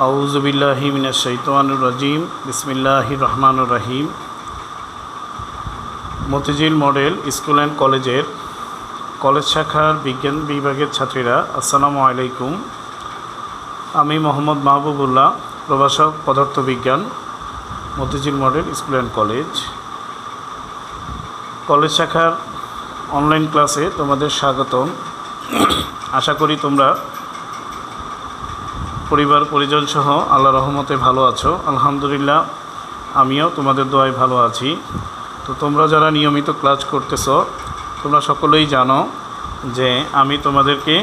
আউযু বিল্লাহি মিনাশ শাইতানির রাজিম। বিসমিল্লাহির রহমানির রহিম। মতিঝিল মডেল স্কুল অ্যান্ড কলেজের কলেজ শাখার বিজ্ঞান বিভাগের ছাত্রীরা আসসালামু আলাইকুম। আমি মোহাম্মদ মাহবুবুল্লাহ, প্রভাষক পদার্থবিজ্ঞান, Motijheel model school and college শাখার অনলাইন ক্লাসে তোমাদের স্বাগতম। আশা করি তোমরা পরিবার পরিজন সহ আল্লাহর রহমতে ভালো আছো। আলহামদুলিল্লাহ, আমিও তোমাদের দোয়ায় ভালো আছি। তো তোমরা যারা নিয়মিত ক্লাস করতেছো, তোমরা সকলেই জানো যে আমি তোমাদেরকে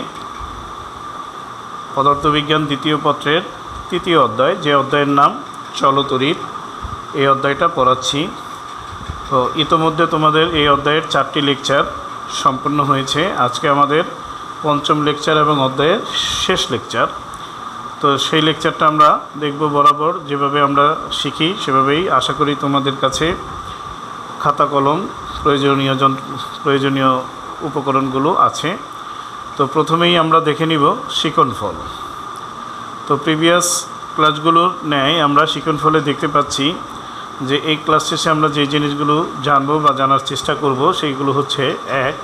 পদার্থবিজ্ঞান দ্বিতীয় পত্রের তৃতীয় অধ্যায়, যে অধ্যায়ের নাম চলতরিৎ, এই অধ্যায়টা পড়াচ্ছি। তো ইতোমধ্যে তোমাদের এই অধ্যায়ের 4টি লেকচার সম্পন্ন হয়েছে। আজকে আমাদের পঞ্চম লেকচার এবং অধ্যায়ের শেষ লেকচার। তো সেই লেকচারটা আমরা দেখব। বরাবর যেভাবে আমরা শিখি সেভাবেই আশা করি তোমাদের কাছে খাতা কলম প্রয়োজনীয় উপকরণগুলো আছে। তো প্রথমেই আমরা দেখে নিব শিকনফল। তো প্রিভিয়াস ক্লাসগুলোর ন্যায় আমরা শিকনফলে দেখতে পাচ্ছি যে এই ক্লাস শেষে আমরা যে জিনিসগুলো জানব বা জানার চেষ্টা করব সেইগুলো হচ্ছে: 1,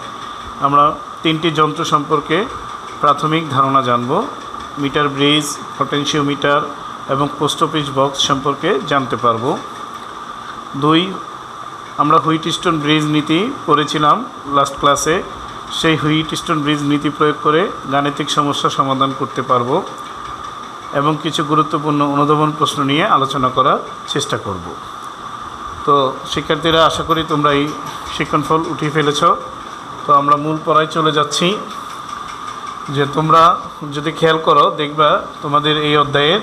আমরা 3টি যন্ত্র সম্পর্কে প্রাথমিক ধারণা জানব। মিটার ব্রিজ, পটেনশিওমিটার এবং পোস্ট অফিস বক্স সম্পর্কে জানতে পারব। 2, আমরা হুইটস্টোন ব্রিজ নীতি পড়েছিলাম লাস্ট ক্লাসে। সেই হুইটস্টোন ব্রিজ নীতি প্রয়োগ করে গাণিতিক সমস্যা সমাধান করতে পারব এবং কিছু গুরুত্বপূর্ণ অনুধাবন প্রশ্ন নিয়ে আলোচনা করার চেষ্টা করব। তো শিক্ষার্থীরা, আশা করি তোমরা এই শিক্ষণফল উঠিয়ে ফেলেছ। তো আমরা মূল পড়ায় চলে যাচ্ছি। যে তোমরা যদি খেয়াল করো, দেখবা তোমাদের এই অধ্যায়ের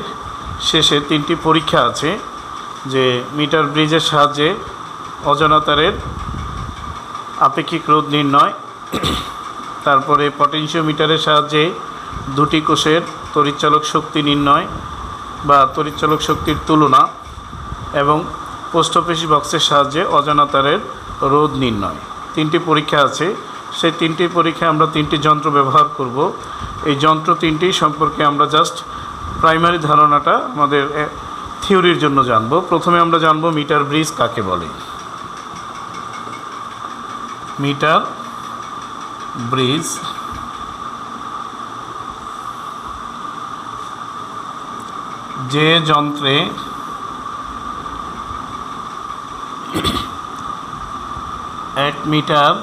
শেষে 3টি পরীক্ষা আছে। যে মিটার ব্রিজের সাহায্যে অজানা তারের আপেক্ষিক রোধ নির্ণয়, তারপরে পটেনশিওমিটারের সাহায্যে 2টি কোষের তড়িৎচালক শক্তি নির্ণয় বা তড়িৎচালক শক্তির তুলনা, এবং পোস্ট অফিস বক্সের সাহায্যে অজানা তারের রোধ নির্ণয়। 3টি পরীক্ষা আছে। সেই 3টি পরীক্ষায় আমরা 3টি যন্ত্র ব্যবহার করব। এই যন্ত্র 3টি সম্পর্কে আমরা জাস্ট প্রাইমারি ধারণাটা আমাদের থিওরির জন্য জানব। প্রথমে আমরা জানব মিটার ব্রিজ কাকে বলে। মিটার ব্রিজ যে যন্ত্রে 1 মিটার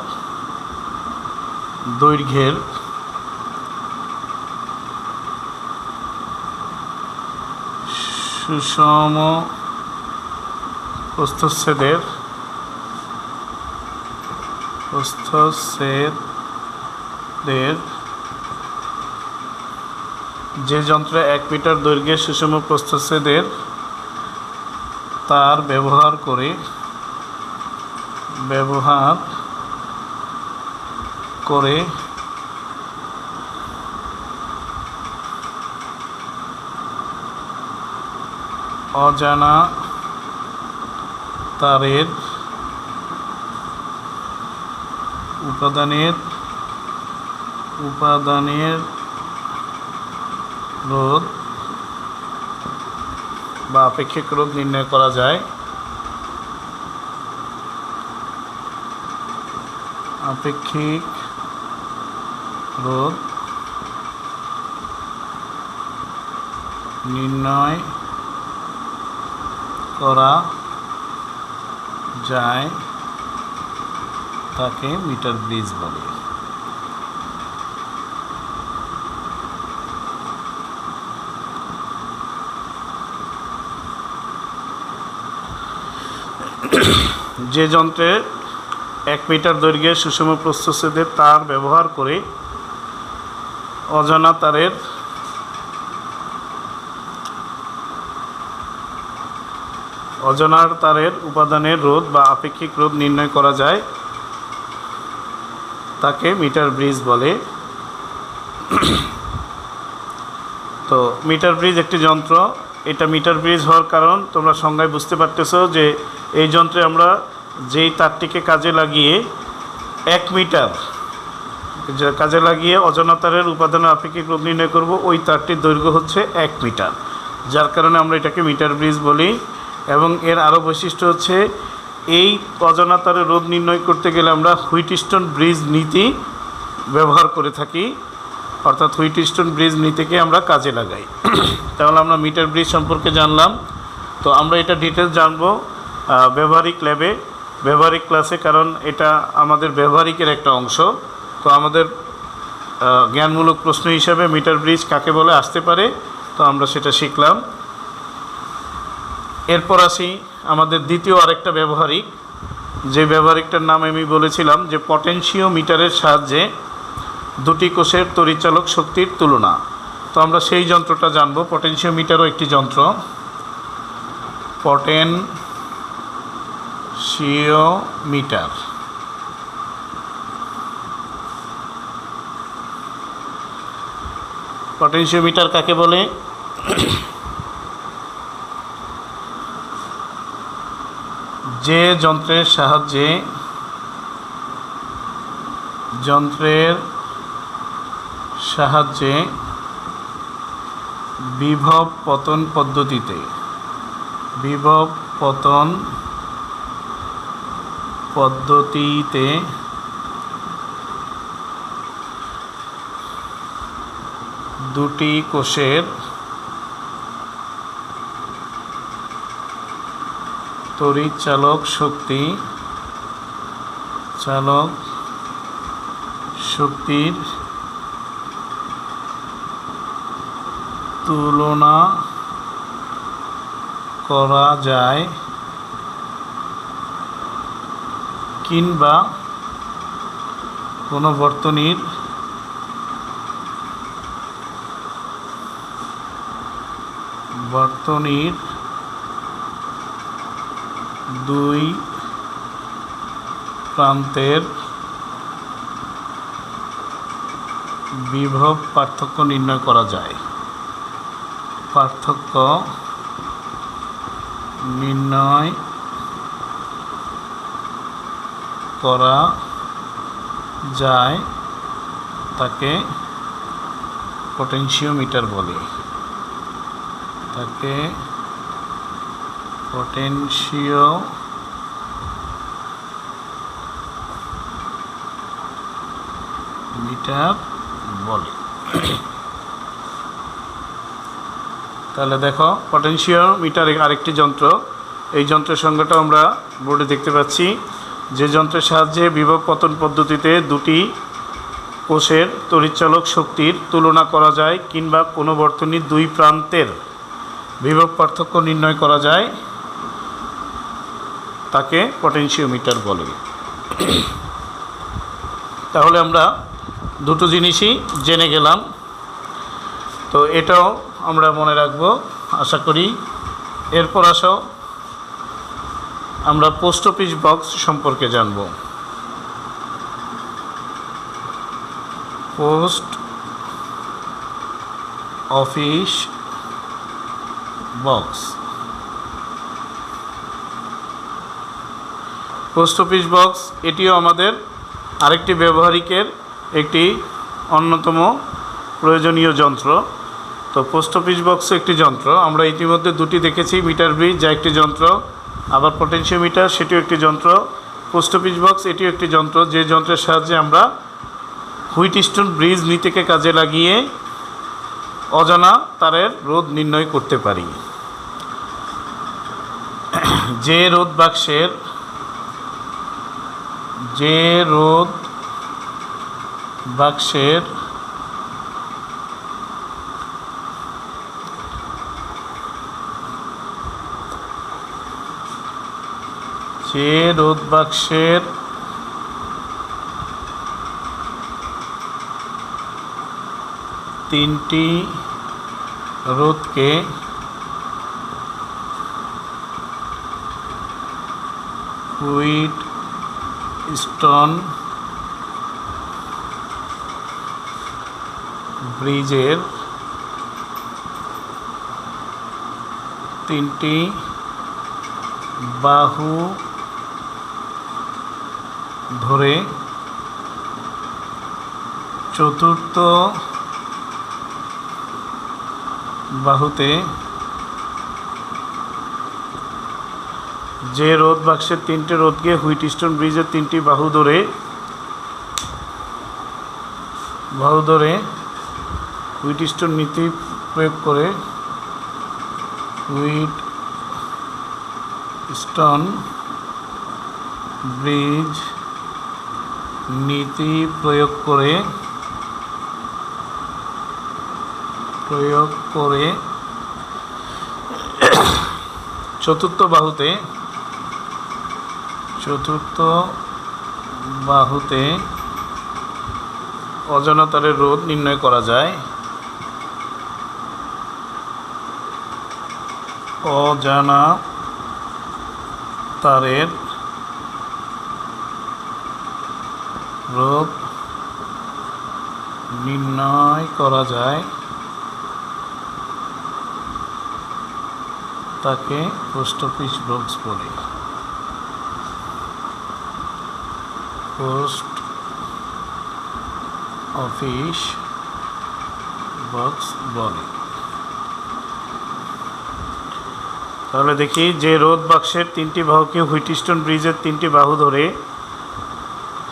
দৈর্ঘ্যের সুষম প্রস্থচ্ছেদের যে যন্ত্রে 1 মিটার দৈর্ঘ্যের সুষম প্রস্থচ্ছেদের তার ব্যবহার করে অজানা তারের উপাদানের রোধ বা আপেক্ষিক রোধ নির্ণয় করা যায়। আপেক্ষিক রোধ নির্ণয় করা যায়, তাকে মিটার ব্রিজ বলে। যে যন্ত্রে 1 মিটার দৈর্ঘ্যের সুষম প্রস্থচ্ছেদের তার ব্যবহার করে অজানা তারের উপাদানের রোধ বা আপেক্ষিক রোধ নির্ণয় করা যায়, তাকে মিটার ব্রিজ বলে। তো মিটার ব্রিজ একটি যন্ত্র। এটা মিটার ব্রিজ হওয়ার কারণ তোমরা সংজ্ঞায় বুঝতে পারতেছো যে এই যন্ত্রে আমরা যেই তারটিকে কাজে লাগিয়ে 1 মিটার কাজে লাগিয়ে অজানা তারের উপাদানের আপেক্ষিক রোধ নির্ণয় করব, ওই তারটির দৈর্ঘ্য হচ্ছে 1 মিটার। যার কারণে আমরা এটাকে মিটার ব্রিজ বলি। এবং এর আরও বৈশিষ্ট্য হচ্ছে এই অজানা তারে রোধ নির্ণয় করতে গেলে আমরা হুইটস্টোন ব্রিজ নীতি ব্যবহার করে থাকি, অর্থাৎ হুইটস্টোন ব্রিজ নীতিকে আমরা কাজে লাগাই। তাহলে আমরা মিটার ব্রিজ সম্পর্কে জানলাম। তো আমরা এটা ডিটেলস জানবো ব্যবহারিক ল্যাবে, ব্যবহারিক ক্লাসে, কারণ এটা আমাদের ব্যবহারিকের একটা অংশ। তো আমাদের জ্ঞানমূলক প্রশ্ন হিসাবে মিটার ব্রিজ কাকে বলে আসতে পারে, তো আমরা সেটা শিখলাম। এরপর আসি আমাদের দ্বিতীয় আরেকটা ব্যবহারিক, যে ব্যবহারিকটার নাম আমি বলেছিলাম যে পটেনশিওমিটারের সাহায্যে দুটি কোষের তড়িৎচালক শক্তির তুলনা। তো আমরা সেই যন্ত্রটা জানব। পটেনশিওমিটারও একটি যন্ত্র। পটেনশিওমিটার পটেনশিওমিটার কাকে বলে? যে যন্ত্রের সাহায্যে বিভব পতন পদ্ধতিতে দুটি কোষের তড়িৎচালক শক্তির তুলনা করা যায় কিংবা কোনো বর্তনীর দুই প্রান্তের বিভব পার্থক্য নির্ণয় করা যায়। তাকে পটেনশিওমিটার বলে। তাহলে দেখো, পটেনশিওমিটার আরেকটি যন্ত্র। এই যন্ত্রের সংজ্ঞাটা আমরা বোর্ডে দেখতে পাচ্ছি। যে যন্ত্রের সাহায্যে বিভব পতন পদ্ধতিতে দুটি কোষের তড়িৎচালক শক্তির তুলনা করা যায় কিংবা কোনো বর্তনীর দুই প্রান্তের বিভব পার্থক্য নির্ণয় করা যায়, তাকে পটেনশিওমিটার বলে। তাহলে আমরা দুটো জিনিসই জেনে গেলাম। তো এটাও আমরা মনে রাখবো আশা করি। এরপর আসো আমরা পোস্ট অফিস বক্স সম্পর্কে জানব। পোস্ট অফিস বক্স এটিও আমাদের আরেকটি ব্যবহারিকের একটি অন্যতম প্রয়োজনীয় যন্ত্র। তো পোস্ট অফিস বক্স একটি যন্ত্র। আমরা ইতিমধ্যে দুটি দেখেছি, মিটার ব্রিজ যা একটি যন্ত্র, আবার পটেনশিওমিটার সেটিও একটি যন্ত্র। পোস্ট অফিস বক্স এটিও একটি যন্ত্র, যে যন্ত্রের সাহায্যে আমরা হুইটস্টোন ব্রিজ নীতিকে কাজে লাগিয়ে অজানা তারের রোধ নির্ণয় করতে পারি। যে রোধ বাক্সের তিনটি রোধকে হুইটস্টোন ব্রিজের তিনটি বাহু ধরে চতুর্থ বাহুতে যে রোধ বাক্সের তিনটে রোধকে হুইটস্টোন ব্রিজের তিনটি বাহু ধরে হুইটস্টোন নীতি প্রয়োগ করে হুইটস্টোন ব্রিজ নীতি প্রয়োগ করে চতুর্থ বাহুতে অজানা তারের রোধ নির্ণয় করা যায়। অজানা তারের রোধ নির্ণয় করা যায়, তাকে পোস্ট অফিস বক্স বলে। পোস্ট অফিস বক্স বলে। তাহলে দেখি, যে রোধ বাক্সের তিনটি বাহুকে হুইটস্টোন ব্রিজের তিনটি বাহু ধরে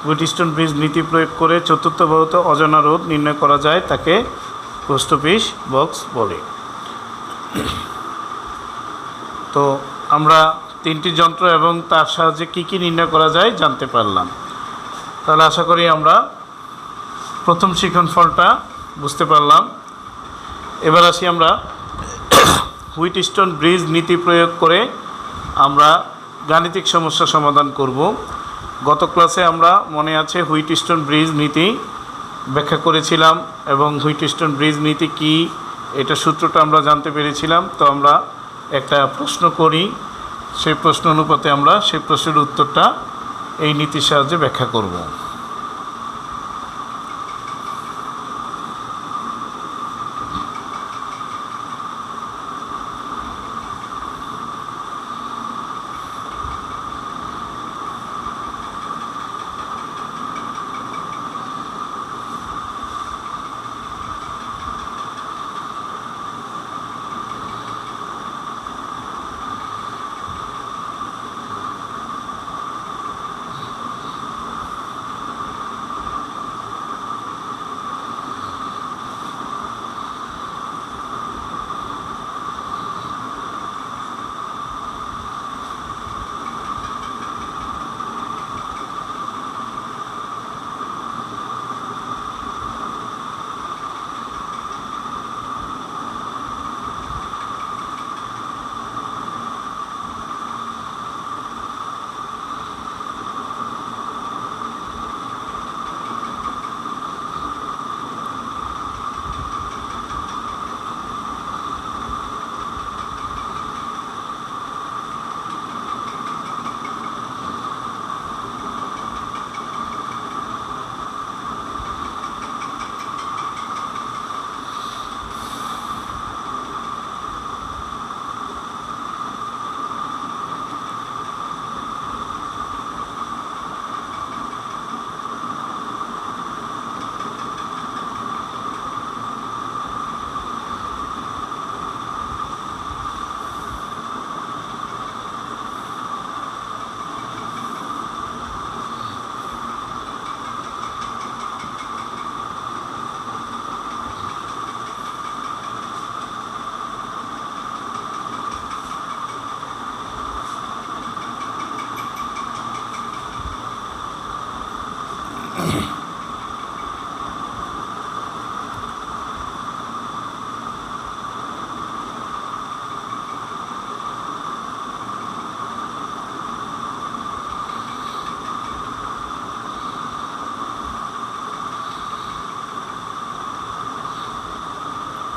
হুইটস্টোন ব্রিজ নীতি প্রয়োগ করে চতুর্থ বাহুতে অজানা রোধ নির্ণয় করা যায়, তাকে পোস্ট অফিস বক্স বলে। তো আমরা তিনটি যন্ত্র এবং তার সাহায্যে কী কী নির্ণয় করা যায় জানতে পারলাম। তাহলে আশা করি আমরা প্রথম শিক্ষণফলটা বুঝতে পারলাম। এবার আসি আমরা হুইটস্টোন ব্রিজ নীতি প্রয়োগ করে আমরা গাণিতিক সমস্যা সমাধান করব। গত ক্লাসে আমরা মনে আছে হুইটস্টোন ব্রিজ নীতি ব্যাখ্যা করেছিলাম এবং হুইটস্টোন ব্রিজ নীতি কি এটা সূত্রটা আমরা জানতে পেরেছিলাম। তো আমরা একটা প্রশ্ন করি, সেই প্রশ্ন অনুপাতে আমরা সেই প্রশ্নের উত্তরটা এই নীতির সাহায্যে ব্যাখ্যা করব।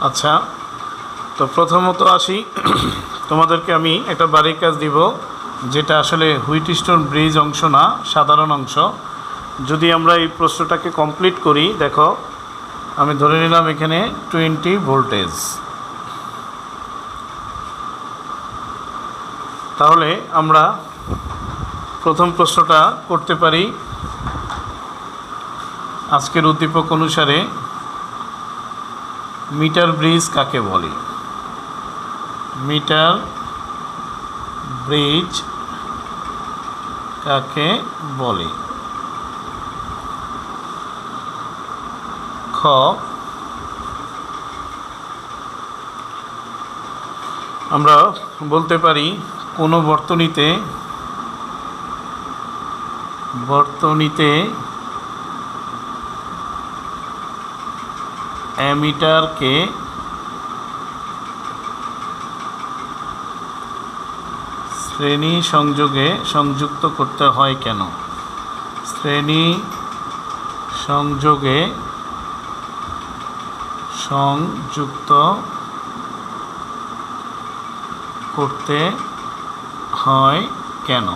আচ্ছা, তো প্রথমত আসি, তোমাদেরকে আমি একটা বাড়ির কাজ দিব, যেটা আসলে হুইটস্টোন ব্রিজ অংশ না, সাধারণ অংশ। যদি আমরা এই প্রশ্নটাকে কমপ্লিট করি, দেখো আমি ধরে নিলাম এখানে 20 ভোল্টেজ। তাহলে আমরা প্রথম প্রশ্নটা করতে পারি আজকের উদ্দীপক অনুসারে, মিটার ব্রিজ কাকে বলে? মিটার ব্রিজ কাকে বলে? খ, আমরা বলতে পারি কোনো বর্তনীতে অ্যামিটারকে শ্রেণী সংযোগে সংযুক্ত করতে হয় কেন? শ্রেণী সংযোগে সংযুক্ত করতে হয় কেন?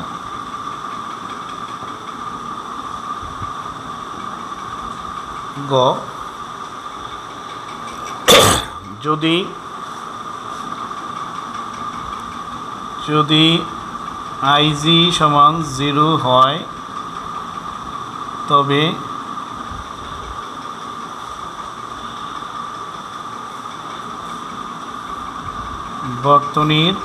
গ, যদি IG সমান 0 হয় তবে বর্তনীর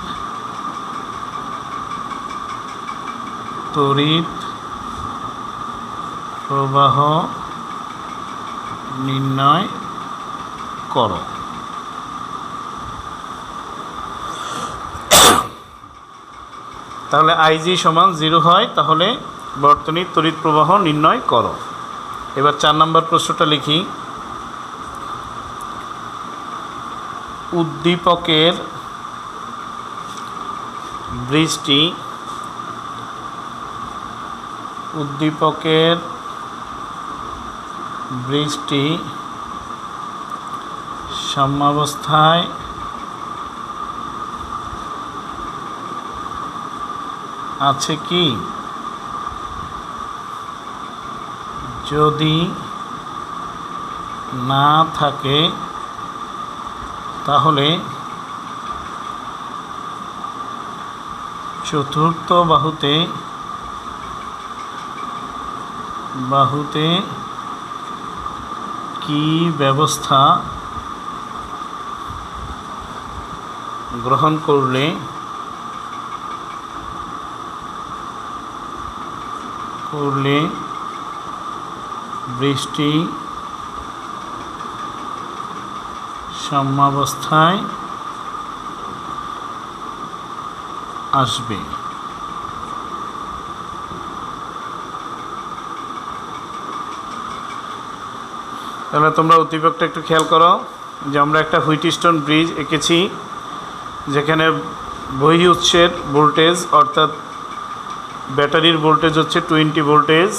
তড়িৎ প্রবাহ নির্ণয় করো। তাহলে IG সমান 0 হয় তাহলে বর্তনীর তড়িৎ প্রবাহ নির্ণয় করো। এবার 4 নম্বর প্রশ্নটা লিখি। উদ্দীপকের ব্রিজটি সাম্যাবস্থায় আছে কি? যদি না থাকে তাহলে চতুর্থ বাহুতে কি ব্যবস্থা গ্রহণ করলে বৃষ্টি সাম্যাবস্থায় আসবে? তাহলে তোমরা উদ্দীপকটা একটু খেয়াল করো যে আমরা একটা হুইটস্টোন ব্রিজ এঁকেছি যেখানে বহি উৎসের ভোল্টেজ অর্থাৎ ব্যাটারির ভোল্টেজ হচ্ছে 20 ভোল্টেজ,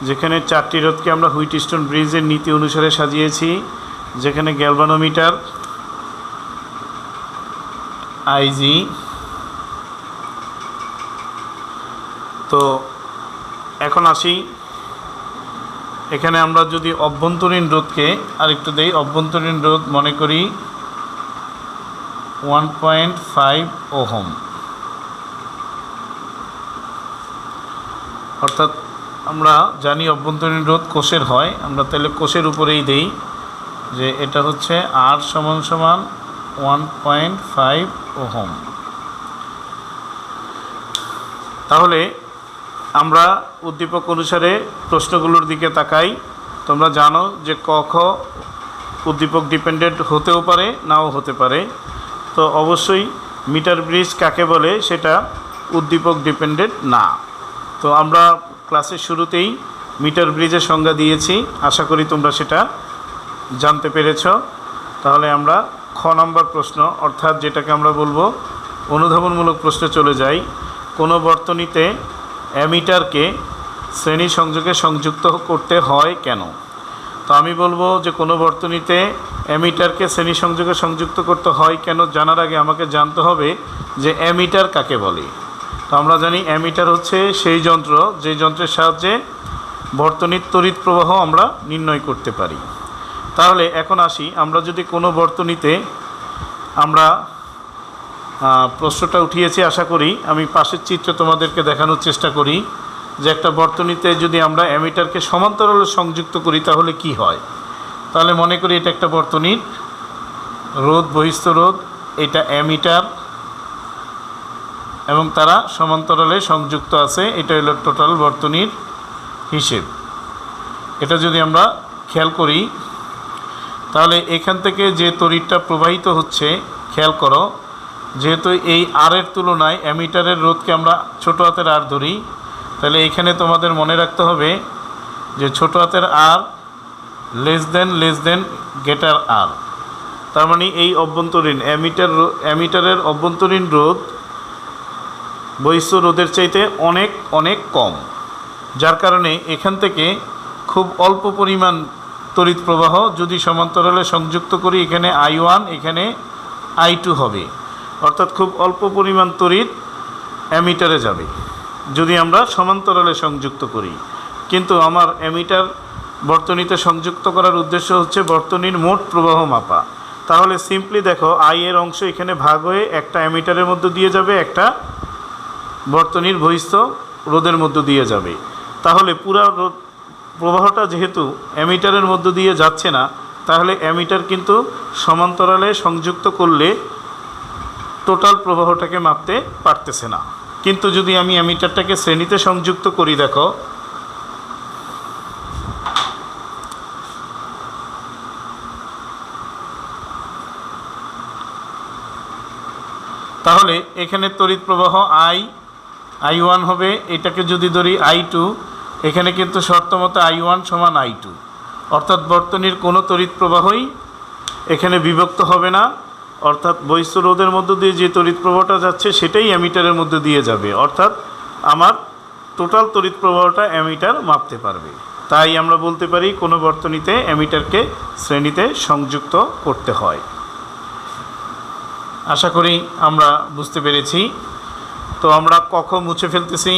যেখানে 4টি রোধকে আমরা হুইটস্টোন ব্রিজের নীতি অনুসারে সাজিয়েছি, যেখানে গ্যালভানোমিটার IG। তো এখন আসি, এখানে আমরা যদি অভ্যন্তরীণ রোধকে আরেকটু দেই, অভ্যন্তরীণ রোধ মনে করি 1.5 ওহম, অর্থাৎ আমরা জানি অভ্যন্তরীণ রোধ কোষের হয়, আমরা তাহলে কোষের উপরেই দেই যে এটা হচ্ছে R সমান 1.5 ওহম। তাহলে আমরা উদ্দীপক অনুসারে প্রশ্নগুলোর দিকে তাকাই। তোমরা জানো যে ক খ উদ্দীপক ডিপেন্ডেন্ট হতেও পারে নাও হতে পারে, তো অবশ্যই মিটার ব্রিজ কাকে বলে সেটা উদ্দীপক ডিপেন্ডেন্ট না। তো আমরা ক্লাসের শুরুতেই মিটার ব্রিজের সংজ্ঞা দিয়েছি, আশা করি তোমরা সেটা জানতে পেরেছ। তাহলে আমরা খ নম্বর প্রশ্ন অর্থাৎ যেটাকে আমরা বলবো অনুধাবনমূলক প্রশ্নে চলে যাই। কোনো বর্তনীতে অ্যামিটারকে শ্রেণী সংযোগে সংযুক্ত করতে হয় কেন? তো আমি বলবো যে কোনো বর্তনীতে অ্যামিটারকে শ্রেণী সংযোগে সংযুক্ত করতে হয় কেন জানার আগে আমাকে জানতে হবে যে অ্যামিটার কাকে বলে। তো আমরা জানি অ্যামিটার হচ্ছে সেই যন্ত্র যে যন্ত্রের সাহায্যে বর্তনীর তড়িৎ প্রবাহ আমরা নির্ণয় করতে পারি। তাহলে এখন আসি, আমরা যদি কোনো বর্তনীতে আমরা প্রশ্নটা উঠিয়েছি, আশা করি আমি পাশের চিত্রে তোমাদেরকে দেখানোর চেষ্টা করি যে একটা বর্তনীতে যদি আমরা অ্যামিটারকে সমান্তরালে সংযুক্ত করি তাহলে কি হয়। তাহলে মনে করি এটা একটা বর্তনীর রোধ, বহিস্থ রোধ, এটা অ্যামিটার, এবং তারা সমান্তরালে সংযুক্ত আছে। এটা হলো টোটাল বর্তনীর হিসেব। এটা যদি আমরা খেয়াল করি তাহলে এখান থেকে যে তড়িৎটা প্রবাহিত হচ্ছে, খেয়াল করো, যেহেতু এই আর এর তুলনায় অ্যামিটারের রোধকে আমরা ছোটো হাতের আর ধরি, তাহলে এখানে তোমাদের মনে রাখতে হবে যে ছোটো হাতের আর লেস দেন গ্রেটার আর। তার মানে এই অভ্যন্তরীণ অ্যামিটারের অভ্যন্তরীণ রোধ বহিঃস্থ রোধের চাইতে অনেক অনেক কম, যার কারণে এখান থেকে খুব অল্প পরিমাণ তড়িৎ প্রবাহ যদি সমান্তরালে সংযুক্ত করি, এখানে I1 এখানে I2 হবে, অর্থাৎ খুব অল্প পরিমাণ তড়িৎ অ্যামিটারে যাবে যদি আমরা সমান্তরালে সংযুক্ত করি। কিন্তু আমার অ্যামিটার বর্তনীতে সংযুক্ত করার উদ্দেশ্য হচ্ছে বর্তনীর মোট প্রবাহ মাপা। তাহলে সিম্পলি দেখো, আই এর অংশ এখানে ভাগ হয়ে একটা অ্যামিটারের মধ্যে দিয়ে যাবে, একটা বর্তনীর বহিঃস্থ রোধের মধ্যে দিয়ে যাবে। তাহলে পুরা প্রবাহটা যেহেতু অ্যামিটারের মধ্য দিয়ে যাচ্ছে না, তাহলে অ্যামিটার কিন্তু সমান্তরালে সংযুক্ত করলে টোটাল প্রবাহটাকে মাপতে পারতেছে না। কিন্তু যদি আমি অ্যামিটারটাকে শ্রেণীতে সংযুক্ত করি, দেখো তাহলে এখানে তড়িৎ প্রবাহ I1 হবে, এটাকে যদি ধরি I2, এখানে কিন্তু শর্তমতো I1 সমান I2, অর্থাৎ বর্তনীর কোনো তড়িৎ প্রবাহই এখানে বিভক্ত হবে না, অর্থাৎ বহিঃস্থ রোধের মধ্য দিয়ে যে তড়িৎ প্রবাহটা যাচ্ছে সেটাই অ্যামিটারের মধ্যে দিয়ে যাবে, অর্থাৎ আমার টোটাল তড়িৎ প্রবাহটা অ্যামিটার মাপতে পারবে। তাই আমরা বলতে পারি কোনো বর্তনীতে অ্যামিটারকে শ্রেণীতে সংযুক্ত করতে হয়। আশা করি আমরা বুঝতে পেরেছি। তো আমরা কখ মুছে ফেলতেছি।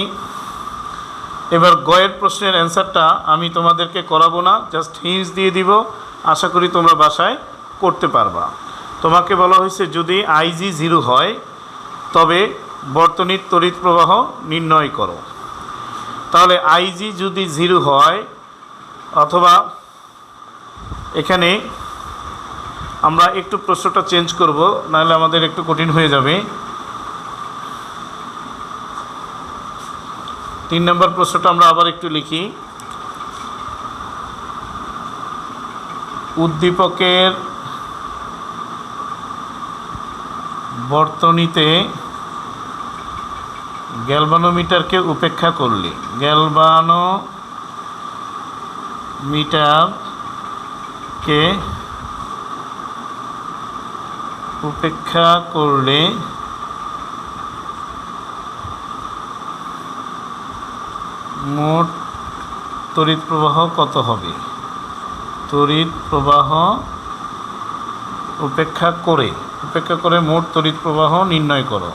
এবার গয়ের প্রশ্নের অ্যান্সারটা আমি তোমাদেরকে করাবো না, জাস্ট হিন্টস দিয়ে দিব, আশা করি তোমরা বাসায় করতে পারবা। তোমাকে বলা হয়েছে যদি IG 0 হয় তবে বর্তনীর তড়িৎ প্রবাহ নির্ণয় করো। তাহলে IG যদি 0 হয়, অথবা এখানে আমরা একটু প্রশ্নটা চেঞ্জ করব, নাহলে আমাদের একটু কঠিন হয়ে যাবে। 3 নম্বর প্রশ্নটা আমরা আবার একটু লিখি। উদ্দীপকের বর্তনীতে গ্যালভানোমিটারকে উপেক্ষা করলে, গ্যালভানোমিটারকে উপেক্ষা করলে মোট তড়িৎ প্রবাহ কত হবে? তড়িৎ প্রবাহ উপেক্ষা করে মোট তড়িৎ প্রবাহ নির্ণয় করো।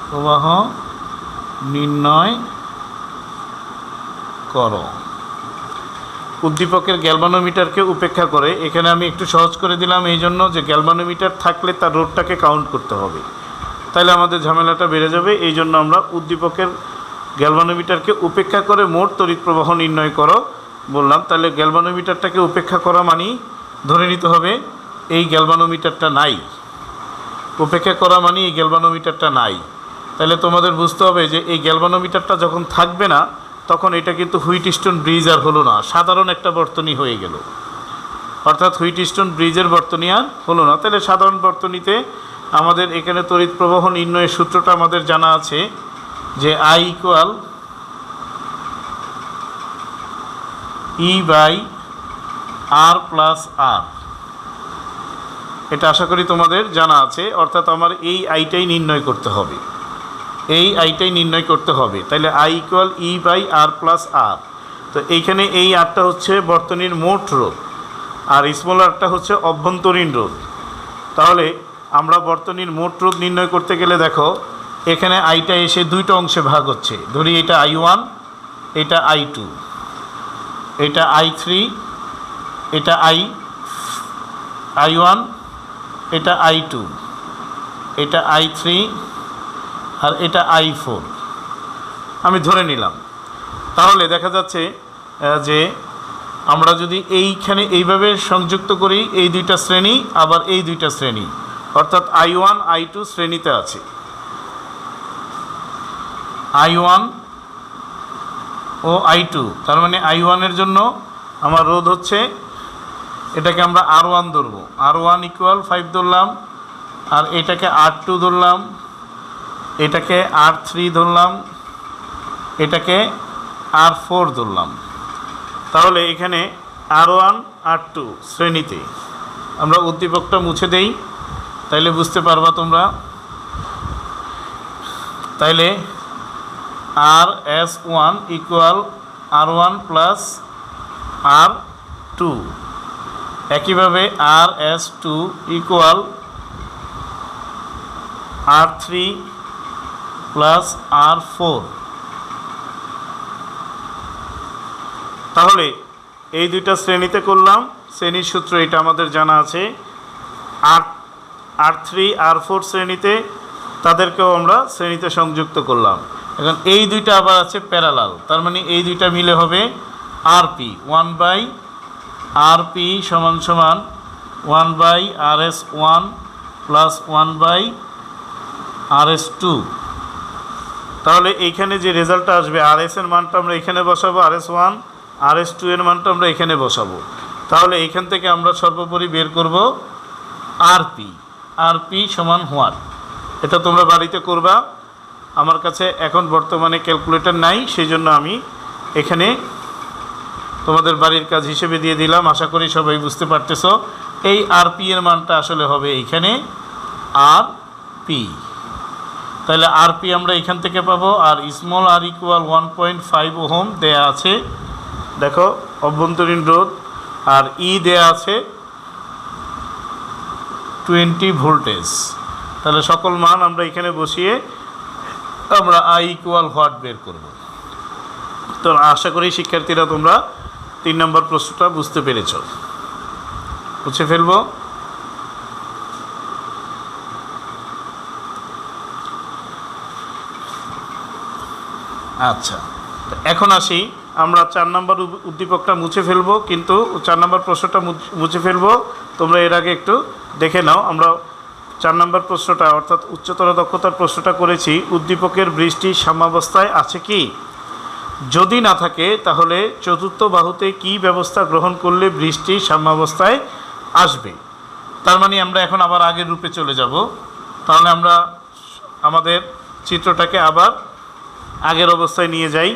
প্রবাহ নির্ণয় করো। উদ্দীপকের গ্যালভানোমিটারকে উপেক্ষা করে, এখানে আমি একটু সহজ করে দিলাম এই জন্য যে গ্যালভানোমিটার থাকলে তার রোধটাকে কাউন্ট করতে হবে, তাহলে আমাদের ঝামেলাটা বেড়ে যাবে। এই জন্য আমরা উদ্দীপকের গ্যালভানোমিটারকে উপেক্ষা করে মোট তড়িৎ প্রবাহ নির্ণয় করো বললাম। তাহলে গ্যালভানোমিটারটাকে উপেক্ষা করা মানে ধরে নিতে হবে এই গ্যালভানোমিটারটা নাই, উপেক্ষা করা মানে এই গ্যালভানোমিটারটা নাই। তাহলে তোমাদের বুঝতে হবে যে এই গ্যালভানোমিটারটা যখন থাকবে না তখন এটা কিন্তু হুইটস্টোন ব্রিজ আর হলো না, সাধারণ একটা বর্তনী হয়ে গেল, অর্থাৎ হুইটস্টোন ব্রিজের বর্তনী আর হলো না। তাহলে সাধারণ বর্তনীতে আমাদের এখানে তড়িৎ প্রবাহ নির্ণয়ের সূত্রটা আমাদের জানা আছে যে I = E/R + R। এটা আশা করি তোমাদের জানা আছে, অর্থাৎ আমার এই আইটাই নির্ণয় করতে হবে, তাহলে I = E/R + R। তো এইখানে এই আরটা হচ্ছে বর্তনীর মোট রোধ, আর স্মল আরটা হচ্ছে অভ্যন্তরীণ রোধ। তাহলে আমরা বর্তনীর মোট রোধ নির্ণয় করতে গেলে দেখো এখানে আইটা এসে দুইটা অংশে ভাগ হচ্ছে। ধরি এটা I1, এটা I2, এটা I3, এটা I1, এটা I2, এটা I3, আর এটা I4 আমি ধরে নিলাম। তাহলে দেখা যাচ্ছে যে আমরা যদি এইখানে এইভাবে সংযুক্ত করি এই দুইটা শ্রেণী আবার এই দুইটা শ্রেণী, অর্থাৎ I1 I2 শ্রেণীতে আছে। I1 ও I2, তার মানে I1 এর জন্য আমার রোধ হচ্ছে, এটাকে আমরা R1 ধরবো, R1 = 5 ধরলাম, আর এটাকে R2 ধরলাম, এটাকে R3 ধরলাম, এটাকে R4 ধরলাম। তাহলে এখানে R1 R2 শ্রেণীতে আমরা উদ্দীপকটা মুছে দেই, তাইলে বুঝতে পারবা তোমরা। তাইলে RS1 = R1 + R2, একইভাবে RS2 = R3 + R4। তাহলে এই দুইটা শ্রেণীতে করলাম, শ্রেণীর সূত্র এটা আমাদের জানা আছে। R3 R4 শ্রেণীতে, তাদেরকেও আমরা শ্রেণীতে সংযুক্ত করলাম। এখন এই দুইটা আবার আছে প্যারালাল, তার মানে এই দুইটা মিলে হবে RP, 1/RP = 1/RS1 + 1/RS2। তাহলে এইখানে যে রেজাল্টটা আসবে, RS এর মানটা আমরা এখানে বসাবো, RS1, RS2 এর মানটা আমরা এখানে বসাবো। তাহলে এইখান থেকে আমরা সর্বোপরি বের করব RP = হোয়াট। এটা তোমরা বাড়িতে করবা, আমার কাছে এখন বর্তমানে ক্যালকুলেটর নাই, সেই জন্য আমি এখানে তোমাদের বাড়ির কাজ হিসেবে দিয়ে দিলাম। আশা করি সবাই বুঝতে পারতেছ। এই RP এর মানটা আসলে হবে এইখানে RP। তাহলে RP আমরা এখান থেকে পাবো, আর স্মল r = 1.5 ওহম দেয়া আছে, দেখো অভ্যন্তরীণ রোধ, আর দেয়া আছে 20 ভোল্টেজ। তাহলে সকল মান আমরা এখানে বসিয়ে আমরা I = হোয়াট বের করব। তো আশা করি শিক্ষার্থীরা তোমরা 3 নম্বর প্রশ্নটা বুঝতে পেরেছ। বুঝে ফেলবো। আচ্ছা, এখন আসি, আমরা 4 নম্বর উদ্দীপকটা মুছে ফেলবো, কিন্তু 4 নম্বর প্রশ্নটা মুছে ফেলবো। তোমরা এর আগে একটু দেখে নাও। আমরা 4 নম্বর প্রশ্নটা অর্থাৎ উচ্চতর দক্ষতার প্রশ্নটা করেছি, উদ্দীপকের বৃষ্টি সাম্যাবস্থায় আছে কি? যদি না থাকে তাহলে চতুর্থ বাহুতে কি ব্যবস্থা গ্রহণ করলে বৃষ্টি সাম্যাবস্থায় আসবে? তার মানে আমরা এখন আবার আগের রূপে চলে যাব। তাহলে আমরা আমাদের চিত্রটাকে আবার আগের অবস্থায় নিয়ে যাই।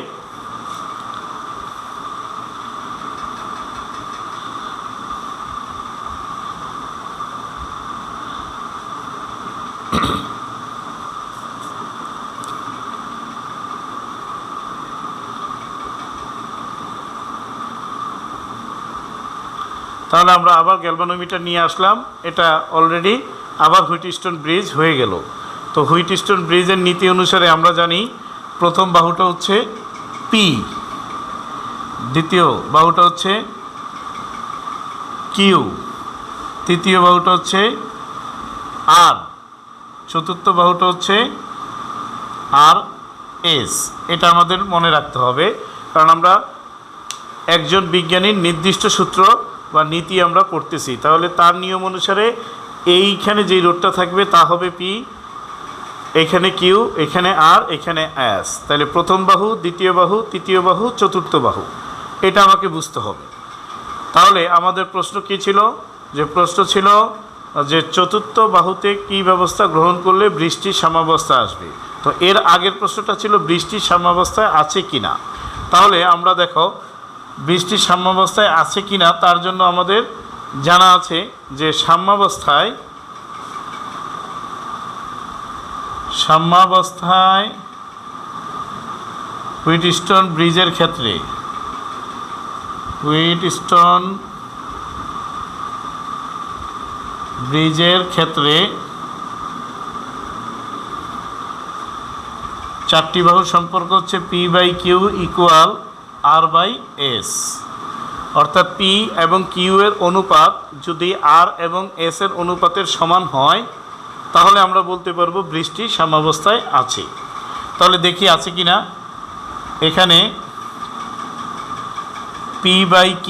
তাহলে আমরা আবার গ্যালভানোমিটার নিয়ে আসলাম। এটা অলরেডি আবার হুইটস্টোন ব্রিজ হয়ে গেল। তো হুইটস্টোন ব্রিজের নীতি অনুসারে আমরা জানি প্রথম বাহুটা হচ্ছে P, দ্বিতীয় বাহুটা হচ্ছে Q, তৃতীয় বাহুটা হচ্ছে R, চতুর্থ বাহুটা হচ্ছে RS। এটা আমাদের মনে রাখতে হবে, কারণ আমরা একজন বিজ্ঞানীর নির্দিষ্ট সূত্র বা নীতি আমরা পড়তেছি। তাহলে তার নিয়ম অনুসারে এইখানে যেই রোডটা থাকবে তা হবে P, এখানে Q, এখানে R, এখানে S। তাহলে প্রথম বাহু, দ্বিতীয় বাহু, তৃতীয় বাহু, চতুর্থ বাহু, এটা আমাকে বুঝতে হবে। তাহলে আমাদের প্রশ্ন কী ছিল? যে প্রশ্ন ছিল যে চতুর্থ বাহুতে কি ব্যবস্থা গ্রহণ করলে বৃষ্টির সাম্যাবস্থা আসবে। তো এর আগের প্রশ্নটা ছিল বৃষ্টির সাম্যাবস্থায় আছে কি না। তাহলে আমরা দেখো বৃষ্টির সাম্যাবস্থায় আছে কি না, তার জন্য আমাদের জানা আছে যে সাম্যাবস্থায় হুইটস্টোন ব্রিজের ক্ষেত্রে চারটি বাহুর সম্পর্ক হচ্ছে P/Q = R/S। অর্থাৎ P এবং Q এর অনুপাত যদি R এবং S এর অনুপাতের সমান হয়, তাহলে আমরা বলতে পারবো বৃষ্টি সাম্যাবস্থায় আছে। তাহলে দেখি আছে কি না। এখানে P/Q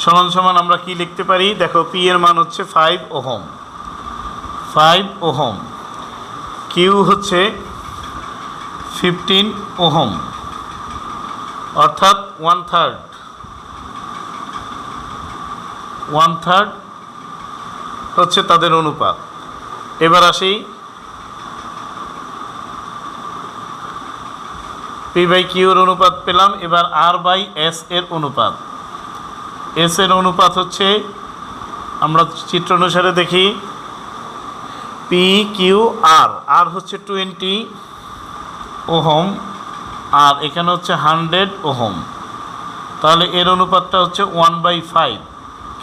= আমরা কি লিখতে পারি? দেখো P এর মান হচ্ছে 5 ওহম, 5 ওহম, কিউ হচ্ছে 15 ওহম, অর্থাৎ 1/3 হচ্ছে তাদের অনুপাত। এবার আসি পি বাই কিউর অনুপাত পেলাম। এবার আর বাই এস এর অনুপাত। এস এর অনুপাত হচ্ছে, আমরা চিত্র অনুসারে দেখি, পি কিউ আর, আর হচ্ছে 20 ওহম, আর এখানে হচ্ছে 100 ওহম। তাহলে এর অনুপাতটা হচ্ছে 1/5।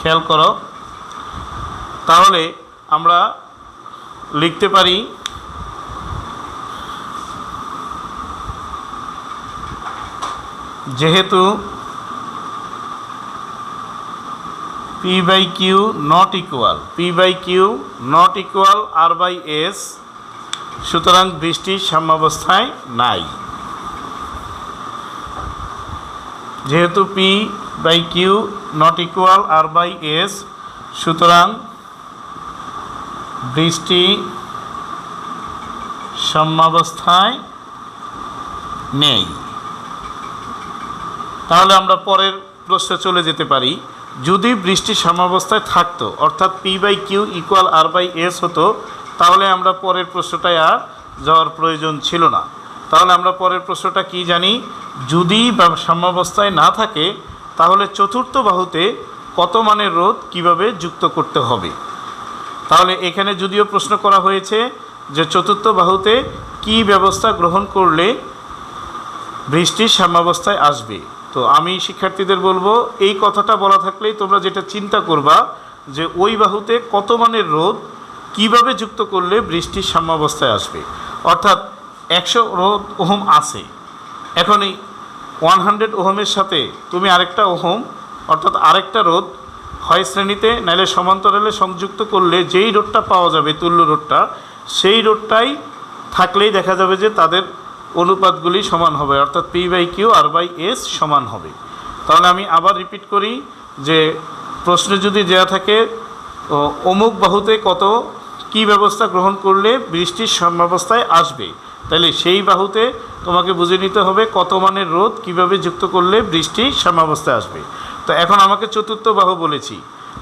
খেয়াল করো, তাহলে আমরা লিখতে পারি যেহেতু P by Q not equal R by S, সুতরাং বৃষ্টি সাম্যাবস্থায় নাই। যেহেতু P by Q not equal R by S, সুতরাং বৃষ্টি সাম্যাবস্থায় নেই। তাহলে আমরা পরের প্রশ্নে চলে যেতে পারি। যদি বৃষ্টি সাম্যাবস্থায় থাকতো, অর্থাৎ P by Q equal R by S হতো, তাহলে আমরা পরের প্রশ্নটায় আর যাওয়ার প্রয়োজন ছিল না। তাহলে আমরা পরের প্রশ্নটা কি জানি, যদি সাম্যাবস্থায় না থাকে তাহলে চতুর্থ বাহুতে কত মানের রোধ কিভাবে যুক্ত করতে হবে। তাহলে এখানে যদিও প্রশ্ন করা হয়েছে যে চতুর্থ বাহুতে কি ব্যবস্থা গ্রহণ করলে বৃষ্টি সাম্যাবস্থায় আসবে, তো আমি শিক্ষার্থীদের বলবো এই কথাটা বলা থাকলেই তোমরা যেটা চিন্তা করবা যে ওই বাহুতে কত মানের রোধ কিভাবে যুক্ত করলে বৃষ্টির সাম্যাবস্থায় আসবে। অর্থাৎ 100 ওহম আছে, এখন এই 100 ওহমের সাথে তুমি আরেকটা ওহম অর্থাৎ আরেকটা রোধ হয় শ্রেণীতে নাইলে সমান্তরালে সংযুক্ত করলে যেই রোধটা পাওয়া যাবে, তুল্য রোধটা, সেই রোধটাই থাকলেই দেখা যাবে যে তাদের অনুপাতগুলি সমান হবে, অর্থাৎ P by Q R by S সমান হবে। তাহলে আমি আবার রিপিট করি যে প্রশ্নে যদি দেওয়া থাকে অমুক বাহুতে কত কি ব্যবস্থা গ্রহণ করলে বৃষ্টির সাম্যাবস্থায় আসবে, তাহলে সেই বাহুতে তোমাকে বুঝে নিতে হবে কত মানের রোধ কিভাবে যুক্ত করলে বৃষ্টি সাম্যাবস্থায় আসবে। তো এখন আমাকে চতুর্থ বাহু বলেছি,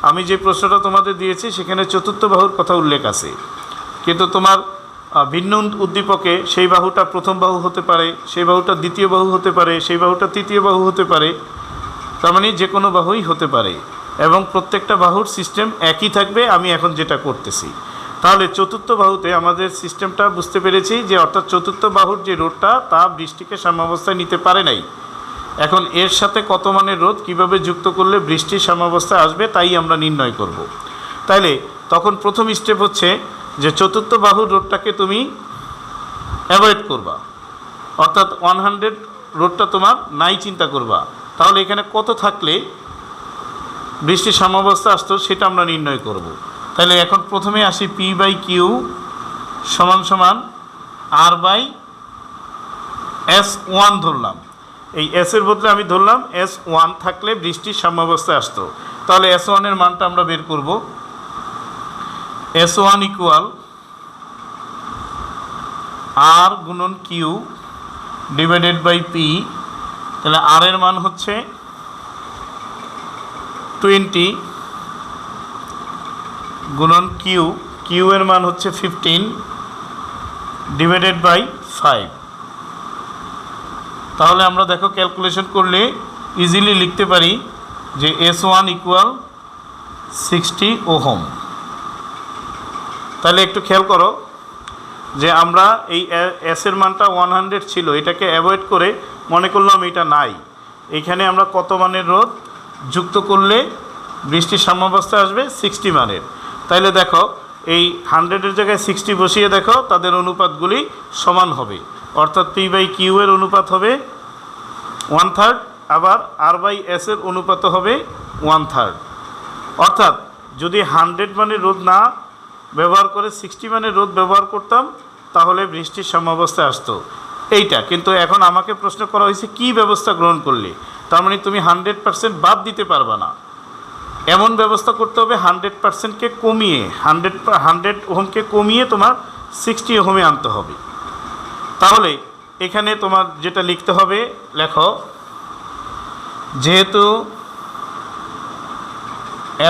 আমি যে প্রশ্নটা তোমাদের দিয়েছি সেখানে চতুর্থ বাহুর কথা উল্লেখ আছে, কিন্তু তোমার ভিন্ন উদ্দীপকে সেই বাহুটা প্রথম বাহু হতে পারে, সেই বাহুটা দ্বিতীয় বাহু হতে পারে, সেই বাহুটা তৃতীয় বাহু হতে পারে, তার মানে যে কোনো বাহুই হতে পারে, এবং প্রত্যেকটা বাহুর সিস্টেম একই থাকবে আমি এখন যেটা করতেছি। তাহলে চতুর্থ বাহুতে আমাদের সিস্টেমটা বুঝতে পেরেছি যে অর্থাৎ চতুর্থ বাহুর যে রোধটা তা বৃষ্টিকে সাম্যাবস্থায় নিতে পারে নাই। এখন এর সাথে কত মানের রোধ কিভাবে যুক্ত করলে বৃষ্টির সাম্যাবস্থায় আসবে তাই আমরা নির্ণয় করব। তাইলে তখন প্রথম স্টেপ হচ্ছে যে চতুর্থ বাহুর রোধটাকে তুমি অ্যাভয়েড করবা, অর্থাৎ 100 রোধটা তোমার নাই চিন্তা করবা। তাহলে এখানে কত থাকলে বৃষ্টির সাম্যাবস্থা আসতো সেটা আমরা নির্ণয় করব। তাহলে এখন প্রথমে আসি পি বাই কিউ সমান সমান আর বাই S1 ধরলাম। এই এসের বদলে আমি ধরলাম S1 থাকলে বৃষ্টির সাম্যাবস্থায় আসতো। তাহলে S1 এর মানটা আমরা বের করব। S1 ইকুয়াল আর গুণন কিউ ডিভাইডেড বাই পি। তাহলে আর এর মান হচ্ছে 20 গুণন কিউ, কিউ এর মান হচ্ছে 15 ডিভাইডেড বাই 5। তাহলে আমরা দেখো ক্যালকুলেশন করলে ইজিলি লিখতে পারি যে S1 ইকুয়াল 60 ওহম। তাহলে একটু খেয়াল করো যে আমরা এই এসের মানটা 100 ছিল, এটাকে অ্যাভয়েড করে মনে করলাম এটা নাই, এখানে আমরা কত মানের রোধ যুক্ত করলে বৃষ্টির সাম্যাবস্থায় আসবে 60 মানের। তাইলে দেখো এই 100-এর জায়গায় 60 বসিয়ে দেখো তাদের অনুপাতগুলি সমান হবে, অর্থাৎ পি বাই কিউ এর অনুপাত হবে 1/3, আবার আর বাই এস এর অনুপাত হবে 1/3। অর্থাৎ যদি 100 মানের রোধ না ব্যবহার করে 60 মানের রোধ ব্যবহার করতাম তাহলে বৃষ্টির সাম্যাবস্থায় আসতো এইটা। কিন্তু এখন আমাকে প্রশ্ন করা হয়েছে কি ব্যবস্থা গ্রহণ করলে, তার মানে তুমি 100% বাদ দিতে পারবে না, এমন ব্যবস্থা করতে হবে 100%কে কমিয়ে 100 ওহমকে কমিয়ে তোমার 60 ওহমে আনতে হবে। তাহলে এখানে তোমার যেটা লিখতে হবে, লেখো যেহেতু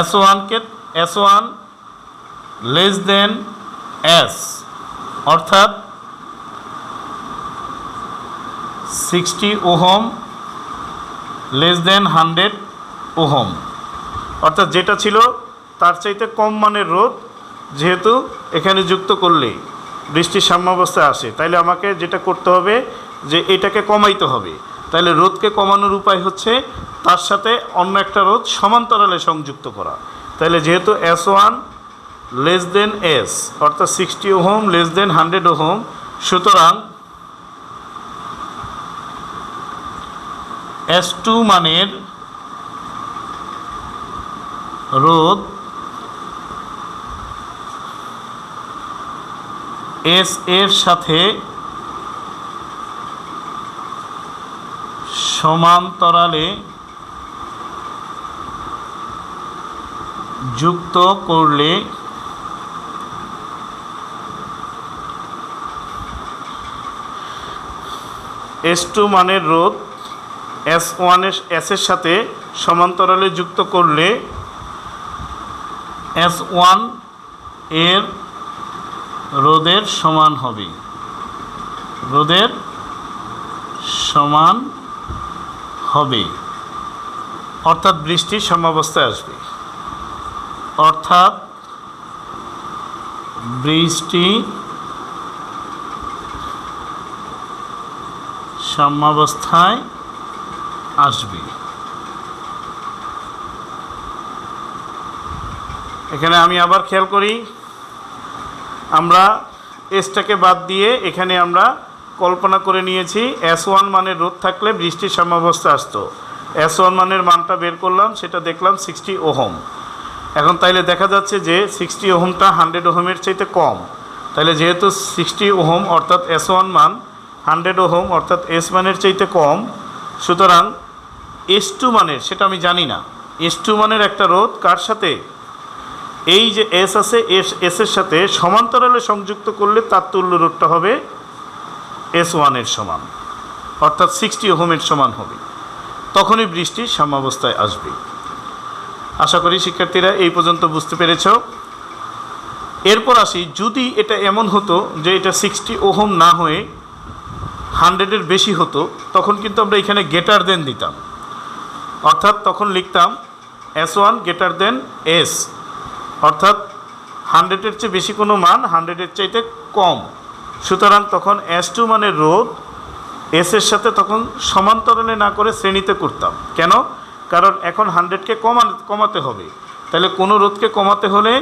S1 লেস দেন S, অর্থাৎ 60 ওহম লেস দেন 100 ওহম, অর্থাৎ যেটা ছিল তার চাইতে কম মানের রোধ যেহেতু এখানে যুক্ত করলে বৃষ্টির সাম্যাবস্থায় আসে, তাইলে আমাকে যেটা করতে হবে যে এটাকে কমাইতে হবে। তাহলে রোধকে কমানোর উপায় হচ্ছে তার সাথে অন্য একটা রোধ সমান্তরালে সংযুক্ত করা। তাহলে যেহেতু S1 লেস দেন S, অর্থাৎ 60 ওহম লেস দেন 100 ওহম, সুতরাং S2 মানের রোধ S এর সাথে সমান্তরালে যুক্ত করলে S2 মানের রোধ S এর সাথে সমান্তরালে যুক্ত করলে S1 এর রোধের সমান হবে, রোধের সমান হবে, অর্থাৎ বৃষ্টির সাম্যাবস্থায় আসবে, অর্থাৎ বৃষ্টি সাম্যাবস্থায় আসবে। এখানে আমি আবার খেয়াল করি, আমরা এসটাকে বাদ দিয়ে এখানে আমরা কল্পনা করে নিয়েছি S1 মানের রোধ থাকলে বৃষ্টির সাম্যাবস্থা আসতো। S1 মানের মানটা বের করলাম, সেটা দেখলাম 60 ওহম। এখন তাইলে দেখা যাচ্ছে যে 60 ওহমটা 100 ওহমের চাইতে কম। তাহলে যেহেতু 60 ওহম অর্থাৎ S1 মান 100 ওহম অর্থাৎ S মানের চাইতে কম, সুতরাং S2 মানের, সেটা আমি জানি না, S2 মানের একটা রোধ কার সাথে, এই যে S আছে S এর সাথে সমান্তরালে সংযুক্ত করলে তার তুল্য রোধটা হবে S1 এর সমান, অর্থাৎ 60 ওহমের সমান হবে, তখনই বৃষ্টির সাম্যাবস্থায় আসবে। আশা করি শিক্ষার্থীরা এই পর্যন্ত বুঝতে পেরেছ। এরপর আসি, যদি এটা এমন হতো যে এটা 60 ওহম না হয়ে 100-এর বেশি হতো, তখন কিন্তু আমরা এখানে গ্রেটার দেন দিতাম, অর্থাৎ তখন লিখতাম S1 গ্রেটার দেন S, অর্থাৎ 100-এর চেয়ে বেশি কোনো মান 100-এর চাইতে কম, সুতরাং তখন S2 মানের রোধ S এর সাথে তখন সমান্তরালে না করে শ্রেণীতে করতাম। কেন? কারণ এখন 100-কে কমাতে হবে, তাহলে কোনো রোধকে কমাতে হলে,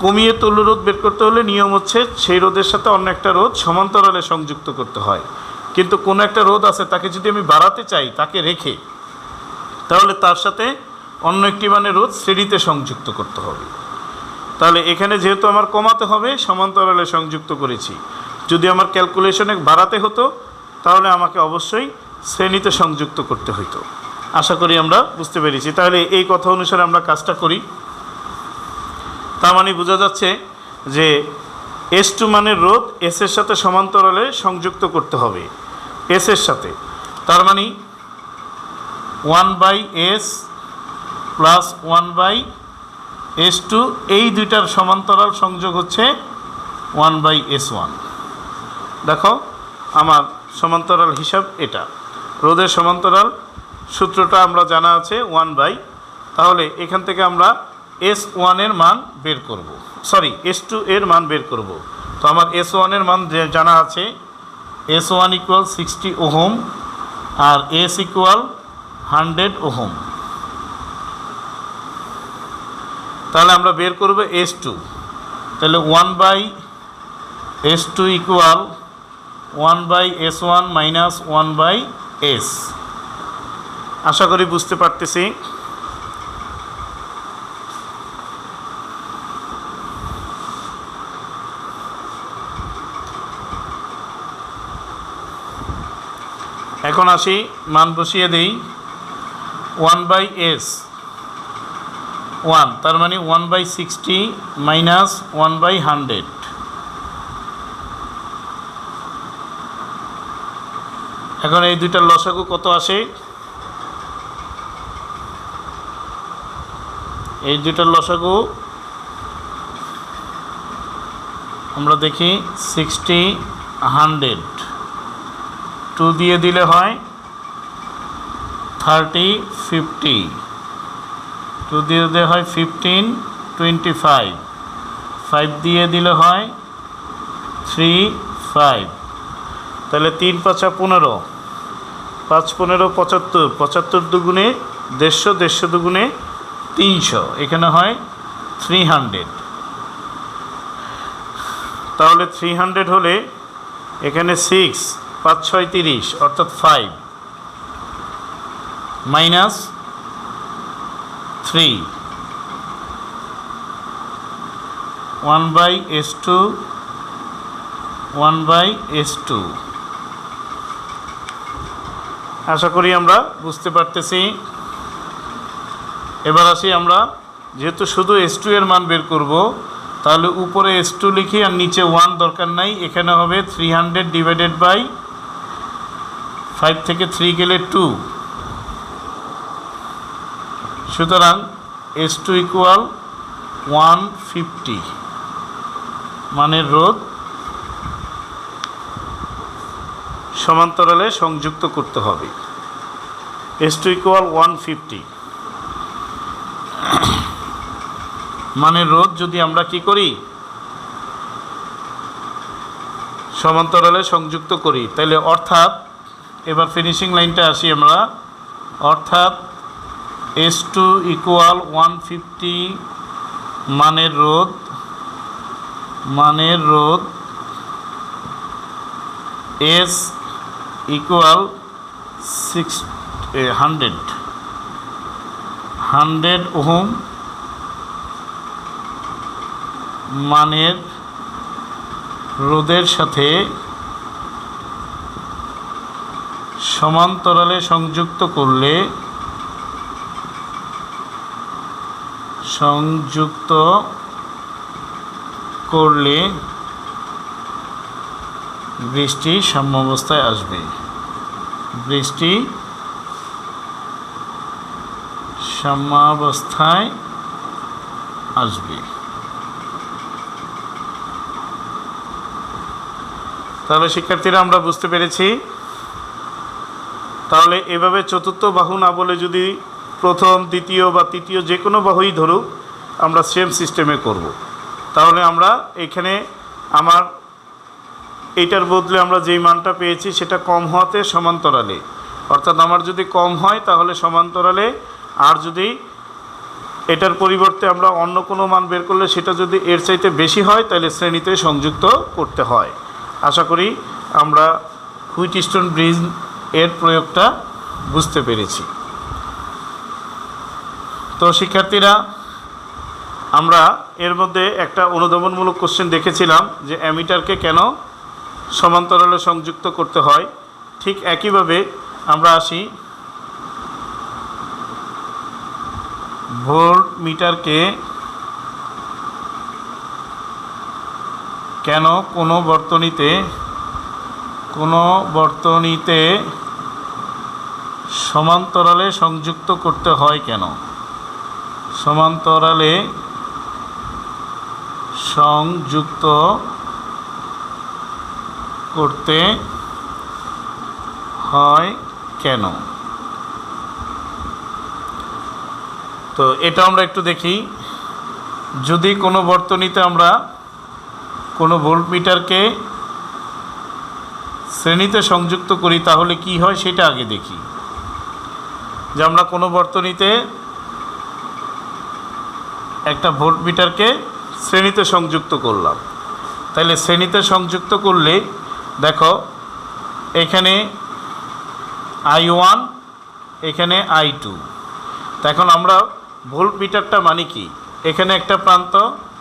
কমিয়ে তুল্য রোধ বের করতে হলে নিয়ম হচ্ছে সেই রোধের সাথে অন্য একটা রোধ সমান্তরালে সংযুক্ত করতে হয়। কিন্তু কোনো একটা রোধ আছে, তাকে যদি আমি বাড়াতে চাই তাকে রেখে, তাহলে তার সাথে অন্য একটি মানের রোধ শ্রেণীতে সংযুক্ত করতে হবে। তাহলে এখানে যেহেতু আমার কমাতে হবে, সমান্তরালে সংযুক্ত করেছি। যদি আমার ক্যালকুলেশনে বাড়াতে হতো তাহলে আমাকে অবশ্যই শ্রেণীতে সংযুক্ত করতে হতো। আশা করি আমরা বুঝতে পেরেছি। তাহলে এই কথা অনুসারে আমরা কাজটা করি। তার মানে বোঝা যাচ্ছে যে S2 মানের রোধ S এর সাথে সমান্তরালে সংযুক্ত করতে হবে, S এর সাথে। তার মানে 1/S প্লাস 1/S2, এই দুইটার সমান্তরাল সংযোগ হচ্ছে 1/S1। দেখো আমার সমান্তরাল হিসাব এটা, রোধের সমান্তরাল সূত্রটা আমরা জানা আছে 1/, তাহলে এখান থেকে আমরা S1 এর মান বের করব, সরি S2 এর মান বের করব। তো আমার S1 এর মান জানা আছে, S1 ইকুয়াল 60 ওহম আর S ইকুয়াল 100 ওহম। তাহলে আমরা বের করব S2, তাহলে 1/S2 equal 1/S1 minus 1/S। আশা করি বুঝতে পারতেছি। এখন আসি, মান বসিয়ে দেই। 1/S 1, তার মানে 1/60 মাইনাস 1/100। এখন এই দুইটার লসাগু কত আসে? এই দুইটার লসাগু আমরা দেখি 60 100, 2 দিয়ে দিলে হয় 30 50, 2 দিয়ে দিলে হয় 15 25, 5 দিয়ে দিলে হয় 3 5, তাহলে 3 5 15, 5 15 75, 75 দুগুণে 150, 150 দুগুণে 300, এখানে হয় 300। তাহলে 300 হলে এখানে 6 5 6 30 অর্থাৎ 5 মাইনাস 3 1/s2 1/s2। আশা করি আমরা বুঝতে পারতেছি। এবার আসি আমরা, যেহেতু শুধু s2 এর মান বের করব, তাহলে উপরে s2 লিখি আর নিচে 1 দরকার নাই। এখানে হবে 300 ডিভাইডেড বাই 5 থেকে 3 গেলে 2, সুতরাং s2 ইকুয়াল 150 মানের রোধ সমান্তরালে সংযুক্ত করতে হবে। s2 ইকুয়াল 150 মানের রোধ যদি আমরা কি করি, সমান্তরালে সংযুক্ত করি, তাহলে অর্থাৎ এবার ফিনিশিং লাইনটা আসি আমরা, অর্থাৎ s2 ইকুয়াল 150 মানের রোধ s ইকুয়াল 100 ওহম মানের রোধের সাথে সমান্তরালে সংযুক্ত করলে বৃষ্টি সাম্যাবস্থায় আসবে। বৃষ্টি সাম্যাবস্থায় আসবে। তাহলে শিক্ষার্থীরা আমরা বুঝতে পেরেছি। তাহলে এভাবে চতুর্থ বাহু না বলে যদি প্রথম দ্বিতীয় বা তৃতীয় যে কোনো বাহুই ধরুক, আমরা সেম সিস্টেমে করব। তাহলে আমরা এখানে আমার এইটার বদলে আমরা যেই মানটা পেয়েছি সেটা কম হওয়াতে সমান্তরালে, অর্থাৎ আমার যদি কম হয় তাহলে সমান্তরালে, আর যদি এটার পরিবর্তে আমরা অন্য কোনো মান বের করলে সেটা যদি এর চাইতে বেশি হয় তাহলে শ্রেণীতে সংযুক্ত করতে হয়। আশা করি আমরা হুইটস্টোন ব্রিজ এর প্রয়োগটা বুঝতে পেরেছি। তো শিক্ষার্থীরা, আমরা এর মধ্যে একটা অনুধাবনমূলক কোশ্চেন দেখেছিলাম যে অ্যামিটারকে কেন সমান্তরালে সংযুক্ত করতে হয়। ঠিক একইভাবে আমরা আসি ভোল্টমিটারকে কেন কোনো বর্তনীতে সমান্তরালে সংযুক্ত করতে হয়, কেন সমান্তরালে সংযুক্ত করতে হয় কেন। তো এটা আমরা একটু দেখি। যদি কোনো বর্তনীতে আমরা কোনো ভোল্টমিটারকে শ্রেণীতে সংযুক্ত করি তাহলে কি হয় সেটা আগে দেখি। যে আমরা কোনো বর্তনীতে একটা ভোল্টমিটারকে শ্রেণীতে সংযুক্ত করলাম, তাহলে শ্রেণীতে সংযুক্ত করলে দেখো এখানে I1, এখানে I2। এখন আমরা ভোল্টমিটারটা মানে কি, এখানে একটা প্রান্ত,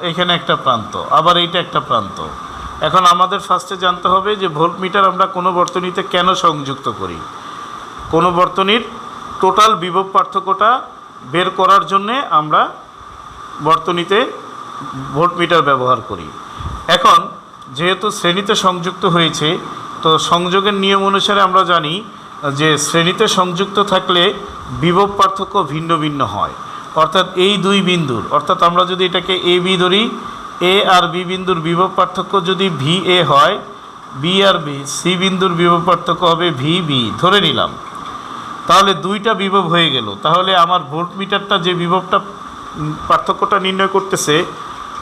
এখানে একটা প্রান্ত, আবার এইটা একটা প্রান্ত। এখন আমাদের ফার্স্টে জানতে হবে যে ভোল্টমিটার আমরা কোনো বর্তনীতে কেন সংযুক্ত করি। কোনো বর্তনীর টোটাল বিভব পার্থক্যটা বের করার জন্যে আমরা বর্তনীতে ভোল্টমিটার ব্যবহার করি। এখন যেহেতু শ্রেণীতে সংযুক্ত হয়েছে, তো সংযোগের নিয়ম অনুসারে আমরা জানি যে শ্রেণীতে সংযুক্ত থাকলে বিভব পার্থক্য ভিন্ন ভিন্ন হয়। অর্থাৎ এই দুই বিন্দুর, অর্থাৎ আমরা যদি এটাকে এ বি ধরি, এ আর বি বিন্দুর বিভব পার্থক্য যদি ভি এ হয়, বি আর বি সি বিন্দুর বিভব পার্থক্য হবে ভি বি ধরে নিলাম, তাহলে দুইটা বিভব হয়ে গেল। তাহলে আমার ভোল্টমিটারটা যে বিভবটা পার্থক্যটা নির্ণয় করতেছে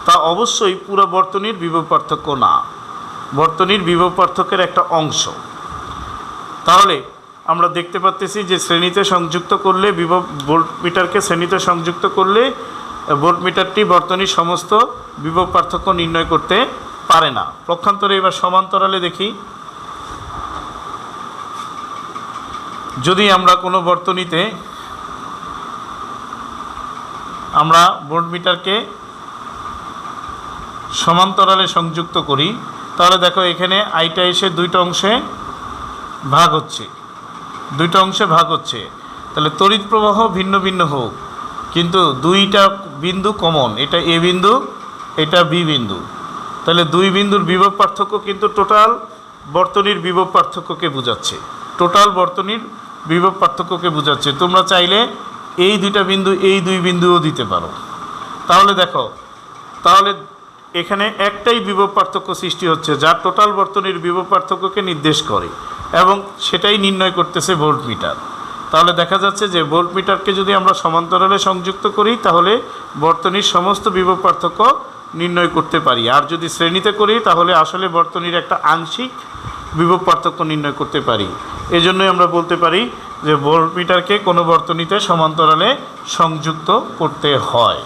তা অবশ্যই পুরো বর্তনীর বিভব পার্থক্য না, বর্তনীর বিভব পার্থক্যের একটা অংশ। তাহলে আমরা দেখতে পাচ্ছি যে শ্রেণীতে সংযুক্ত করলে বিভব, ভোল্টমিটারকে শ্রেণীতে সংযুক্ত করলে ভোল্টমিটারটি বর্তনীর সমস্ত বিভব পার্থক্য নির্ণয় করতে পারে না। পক্ষান্তরে এবার সমান্তরালে দেখি, যদি আমরা কোনো বর্তনীতে আমরা ভোল্টমিটারকে সমান্তরালে সংযুক্ত করি, তাহলে দেখো এখানে আইটা এসে দুইটা অংশে ভাগ হচ্ছে, দুইটা অংশে ভাগ হচ্ছে। তাহলে তড়িৎ প্রবাহ ভিন্ন ভিন্ন হোক, কিন্তু দুইটা বিন্দু কমন, এটা এ বিন্দু, এটা বি বিন্দু। তাহলে দুই বিন্দুর বিভব পার্থক্য কিন্তু টোটাল বর্তনীর বিভব পার্থক্যকে বোঝাচ্ছে, টোটাল বর্তনীর বিভব পার্থক্যকে বোঝাচ্ছে। তোমরা চাইলে এই দুইটা বিন্দু, এই দুই বিন্দুও দিতে পারো। তাহলে দেখো, তাহলে এখানে একটাই বিভব পার্থক্য সৃষ্টি হচ্ছে যা টোটাল বর্তনীর বিভব পার্থক্যকে নির্দেশ করে, এবং সেটাই নির্ণয় করতেছে ভোল্টমিটার। তাহলে দেখা যাচ্ছে যে ভোল্টমিটারকে যদি আমরা সমান্তরালে সংযুক্ত করি তাহলে বর্তনীর সমস্ত বিভব পার্থক্য নির্ণয় করতে পারি, আর যদি শ্রেণীতে করি তাহলে আসলে বর্তনীর একটা আংশিক বিভব পার্থক্য নির্ণয় করতে পারি। এজন্যই আমরা বলতে পারি যে ভোল্টমিটারকে কোনো বর্তনীতে সমান্তরালে সংযুক্ত করতে হয়।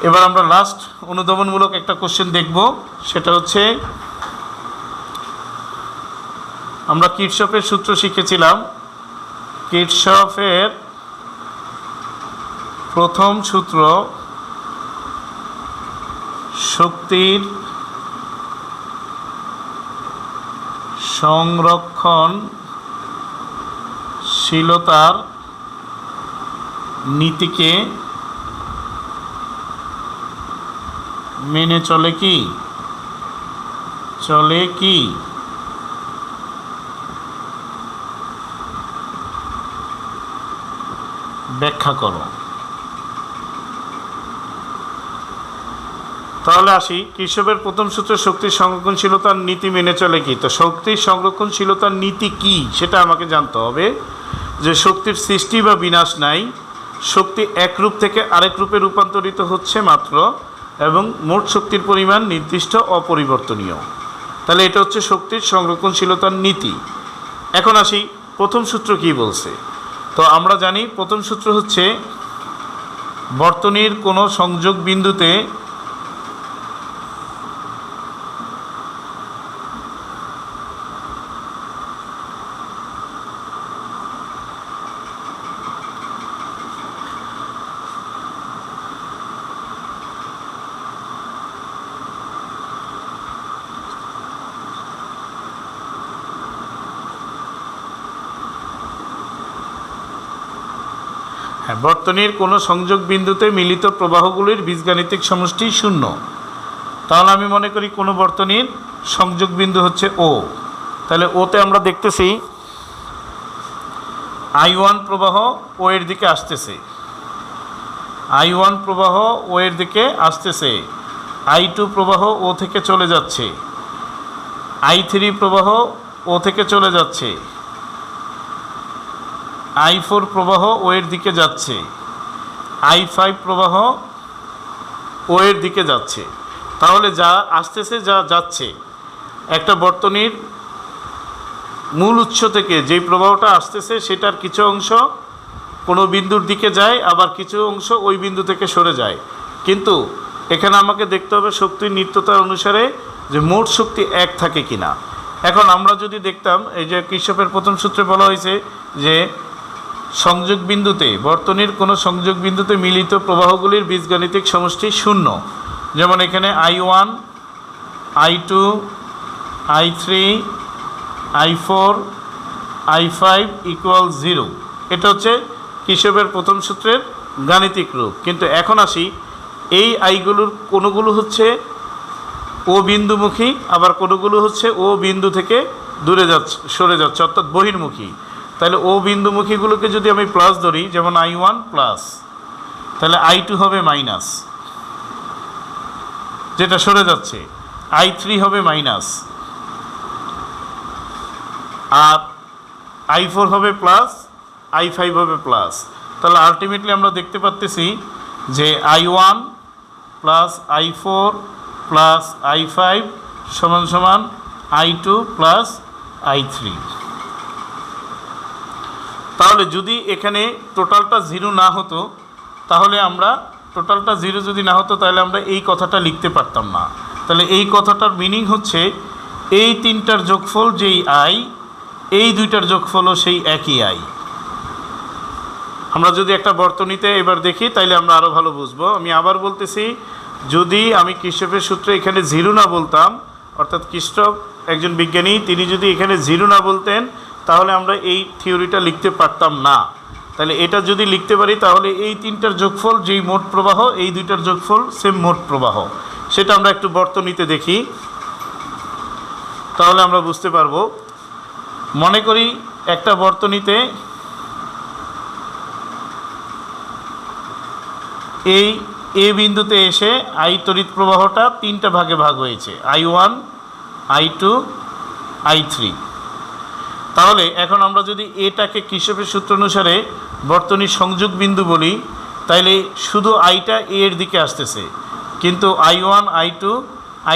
এবার আমরা লাস্ট অনুধাবনমূলক একটা কোশ্চেন দেখব, সেটা হচ্ছে আমরা কিরশফের সূত্র শিখেছিলাম। কিরশফের প্রথম সূত্র শক্তির সংরক্ষণশীলতার নীতিকে মেনে চলে কি? ব্যাখ্যা করো। তাহলে আসি, কিরশফের প্রথম সূত্র শক্তির সংরক্ষণশীলতার নীতি মেনে চলে কি। তো শক্তির সংরক্ষণশীলতার নীতি কি সেটা আমাকে জানতে হবে। যে শক্তির সৃষ্টি বা বিনাশ নাই, শক্তি এক রূপ থেকে আরেক রূপে রূপান্তরিত হচ্ছে মাত্র, এবং মোট শক্তির পরিমাণ নির্দিষ্ট অপরিবর্তনীয়। তাহলে এটা হচ্ছে শক্তির সংরক্ষণশীলতার নীতি। এখন আসি প্রথম সূত্র কি বলছে। তো আমরা জানি প্রথম সূত্র হচ্ছে বর্তনীর কোনো সংযোগ বিন্দুতে বর্তনীর কোনো সংযোগ বিন্দুতে মিলিত প্রবাহগুলির বীজগাণিতিক সমষ্টি শূন্য। তাহলে আমি মনে করি কোনো বর্তনীর সংযোগ বিন্দু হচ্ছে ও। তাহলে ওতে আমরা দেখতেছি I1 প্রবাহ ও এর দিকে আসতেছে, I1 প্রবাহ ও এর দিকে আসতেছে, I2 প্রবাহ ও থেকে চলে যাচ্ছে, I3 প্রবাহ ও থেকে চলে যাচ্ছে, I4 প্রবাহ ও এর দিকে যাচ্ছে, I5 প্রবাহ ও এর দিকে যাচ্ছে। তাহলে যা আসতেছে, যা যাচ্ছে, একটা বর্তনীর মূল উৎস থেকে যেই প্রবাহটা আসতেছে সেটার কিছু অংশ কোনো বিন্দুর দিকে যায়, আবার কিছু অংশ ওই বিন্দু থেকে সরে যায়। কিন্তু এখানে আমাকে দেখতে হবে শক্তির নিত্যতার অনুসারে যে মোট শক্তি এক থাকে কিনা। এখন আমরা যদি দেখতাম, এই যে কিরশফের প্রথম সূত্রে বলা হয়েছে যে সংযোগ বিন্দুতে, বর্তনীর কোনো সংযোগ বিন্দুতে মিলিত প্রবাহগুলির বীজগাণিতিক সমষ্টি শূন্য। যেমন এখানে I1, I2, I3, I4, I5 = 0। এটা হচ্ছে কিরশফের প্রথম সূত্রের গাণিতিক রূপ। কিন্তু এখন আসি, এই আইগুলোর কোনোগুলো হচ্ছে ও বিন্দুমুখী, আবার কোনোগুলো হচ্ছে ও বিন্দু থেকে দূরে যাচ্ছে, সরে যাচ্ছে, অর্থাৎ বহির্মুখী। তাহলে ও বিন্দুমুখীগুলোকে যদি আমি প্লাস ধরি, যেমন I1 প্লাস, তাহলে I2 হবে মাইনাস, যেটা সরে যাচ্ছে। I3 হবে মাইনাস, আর I4 হবে প্লাস, I5 হবে প্লাস। তাহলে আলটিমেটলি আমরা দেখতে পাচ্ছি যে I1 plus I4 plus I5 সমান সমান I2 প্লাস I3। তাহলে যদি এখানে টোটালটা জিরো না হতো, তাহলে আমরা টোটালটা জিরো যদি না হতো তাহলে আমরা এই কথাটা লিখতে পারতাম না। তাহলে এই কথাটার মিনিং হচ্ছে এই তিনটার যোগফল যেই আই, এই দুইটার যোগফলও সেই একই আই। আমরা যদি একটা বর্তনীতে এবার দেখি তাইলে আমরা আরও ভালো বুঝবো। আমি আবার বলতেছি, যদি আমি কির্চফের সূত্রে এখানে জিরো না বলতাম, অর্থাৎ কির্চফ একজন বিজ্ঞানী, তিনি যদি এখানে জিরো না বলতেন তাহলে আমরা এই থিওরিটা লিখতে পারতাম না। তাহলে এটা যদি লিখতে পারি তাহলে এই তিনটার যোগফল যেই মোট প্রবাহ, এই দুইটার যোগফল সেম মোট প্রবাহ। সেটা আমরা একটু বর্তনীতে দেখি, তাহলে আমরা বুঝতে পারবো। মনে করি একটা বর্তনীতে এই এ বিন্দুতে এসে আই তড়িৎ প্রবাহটা তিনটা ভাগে ভাগ হয়েছে, I1, I2, I3। তাহলে এখন আমরা যদি এটাকে কির্চফের সূত্র অনুসারে বর্তনীর সংযোগ বিন্দু বলি, তাইলে শুধু আইটা এর দিকে আসতেছে, কিন্তু I1, I2,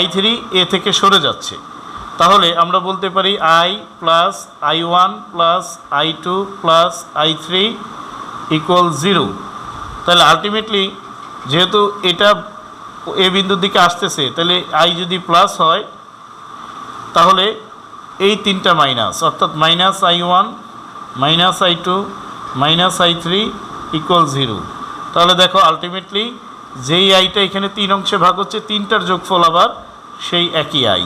I3 এ থেকে সরে যাচ্ছে। তাহলে আমরা বলতে পারি I plus I1 plus I2 plus I3 equal 0। তাহলে আলটিমেটলি যেহেতু এটা এ বিন্দুর দিকে আসতেছে, তাহলে আই যদি প্লাস হয় তাহলে এই তিনটা মাইনাস, অর্থাৎ minus I1 minus I2 minus I3 equal 0। তাহলে দেখো আলটিমেটলি যেই আইটা এখানে তিন অংশে ভাগ হচ্ছে, তিনটার যোগফল আবার সেই একই আই।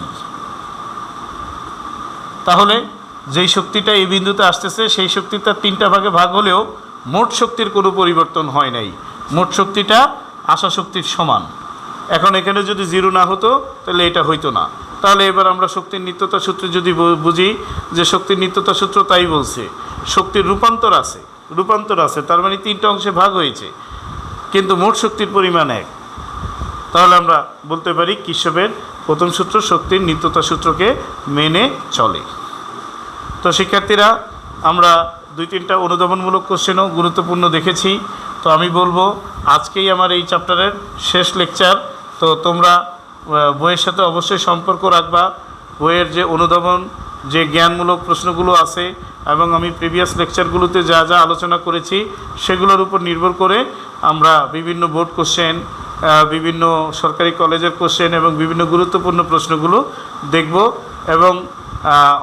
তাহলে যেই শক্তিটা এই বিন্দুতে আসতেছে সেই শক্তিটা তিনটা ভাগে ভাগ হলেও মোট শক্তির কোনো পরিবর্তন হয় নাই, মোট শক্তিটা আশা শক্তির সমান। এখন এখানে যদি জিরো না হতো তাহলে এটা হইতো না। তাহলে এবার আমরা শক্তির নিত্যতা সূত্রে যদি বুঝি যে শক্তির নিত্যতা সূত্র তাই বলছে শক্তির রূপান্তর আছে, তার মানে তিনটা অংশে ভাগ হয়েছে কিন্তু মোট শক্তির পরিমাণ এক। তাহলে আমরা বলতে পারি কির্চফের প্রথম সূত্র শক্তির নিত্যতা সূত্রকে মেনে চলে। তো শিক্ষার্থীরা, আমরা 2-3টা অনুধাবনমূলক কোশ্চেনও গুরুত্বপূর্ণ দেখেছি। তো আমি বলবো আজকেই আমার এই চ্যাপ্টারের শেষ লেকচার। তো তোমরা বইয়ের সাথে অবশ্যই সম্পর্ক রাখবা। বইয়ের যে অনুধাবন, যে জ্ঞানমূলক প্রশ্নগুলো আছে এবং আমি প্রিভিয়াস লেকচারগুলোতে যা যা আলোচনা করেছি সেগুলোর উপর নির্ভর করে আমরা বিভিন্ন বোর্ড কোশ্চেন, বিভিন্ন সরকারি কলেজের কোশ্চেন এবং বিভিন্ন গুরুত্বপূর্ণ প্রশ্নগুলো দেখব। এবং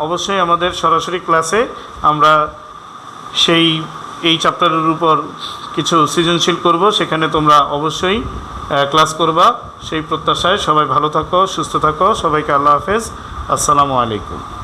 অবশ্যই আমাদের সরাসরি ক্লাসে আমরা এই চ্যাপ্টারের উপর কিছু সৃজনশীল করব, সেখানে তোমরা অবশ্যই ক্লাস করবা। সেই প্রত্যাশায় সবাই ভালো থাকো, সুস্থ থাকো। সবাইকে আল্লাহ হাফেজ, আসসালামু আলাইকুম।